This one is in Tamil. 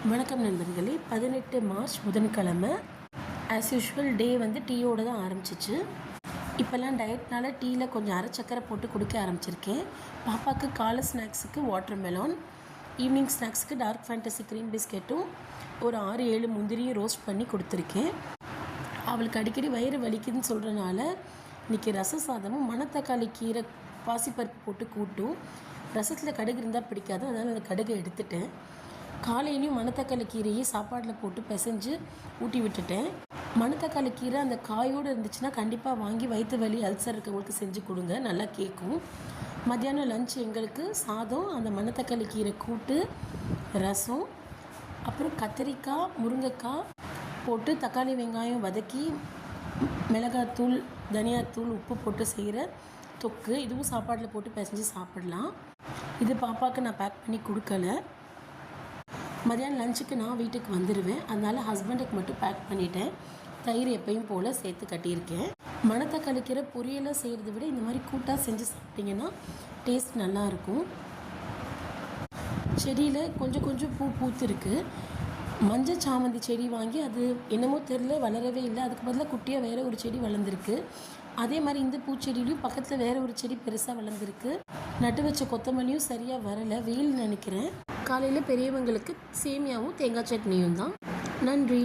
வணக்கம் நண்பர்களே. 18 மார்ச் புதன்கிழமை. ஆஸ் யூஷுவல் டே வந்து டீயோடு தான் ஆரம்பிச்சிச்சு. இப்போல்லாம் டயட்னால டீயில் கொஞ்சம் அரை சக்கரை போட்டு குடிக்க ஆரம்பிச்சிருக்கேன். பாப்பாவுக்கு காலை ஸ்நாக்ஸுக்கு வாட்டர் மெலான், ஈவினிங் ஸ்நாக்ஸுக்கு டார்க் ஃபேண்டசி க்ரீம் பிஸ்கெட்டும் ஒரு 6-7 முந்திரியும் ரோஸ்ட் பண்ணி கொடுத்துருக்கேன். அவளுக்கு அடிக்கடி வயிறு வலிக்குதுன்னு சொல்கிறனால இன்றைக்கி ரச சாதமும் மணத்தக்காளி கீரை பாசிப்பருப்பு போட்டு கூட்டும். ரசத்தில் கடுகு இருந்தால் பிடிக்காது, அதனால் அந்த கடுகை எடுத்துட்டேன். காலையிலையும் மணத்தக்காளி கீரையை சாப்பாட்டில் போட்டு பிசைஞ்சு ஊட்டி விட்டுட்டேன். மணத்தக்காளி கீரை அந்த காயோடு இருந்துச்சுன்னா கண்டிப்பாக வாங்கி வயிற்று வலி அல்சர் இருக்கவங்களுக்கு செஞ்சு கொடுங்க, நல்லா கேட்கும். மத்தியானம் லஞ்ச் எங்களுக்கு சாதம், அந்த மணத்தக்காளி கீரை கூட்டு, ரசம், அப்புறம் கத்திரிக்காய் முருங்கைக்காய் போட்டு தக்காளி வெங்காயம் வதக்கி மிளகாத்தூள் தனியாத்தூள் உப்பு போட்டு செய்கிற தொக்கு. இதுவும் சாப்பாட்டில் போட்டு பிசைஞ்சு சாப்பிடலாம். இது பாப்பாவுக்கு நான் பேக் பண்ணி கொடுக்கல. மதியானம் லஞ்சுக்கு நான் வீட்டுக்கு வந்துடுவேன், அதனால் ஹஸ்பண்டுக்கு மட்டும் பேக் பண்ணிட்டேன். தயிர் எப்பயும் போல் சேர்த்து கட்டியிருக்கேன். மணத்தக்காளி கீரை பொரியலாக செய்கிறத விட இந்த மாதிரி கூட்டாக செஞ்சு சாப்பிட்டிங்கன்னா டேஸ்ட் நல்லாயிருக்கும். செடியில் கொஞ்சம் கொஞ்சம் பூ பூத்துருக்கு. மஞ்சள் சாமந்தி செடி வாங்கி அது என்னமோ தெரில வளரவே இல்லை. அதுக்கு பதிலாக குட்டியாக வேறு ஒரு செடி வளர்ந்துருக்கு. அதே மாதிரி இந்த பூச்செடியிலையும் பக்கத்தில் வேறு ஒரு செடி பெருசாக வளர்ந்துருக்கு. நட்டு வச்ச கொத்தமல்லியும் சரியாக வரலை, வெயில் நினைக்கிறேன். காலையில் பெரியவங்களுக்கு சேமியாவும் தேங்காய் சட்னியும் தான். நன்றி.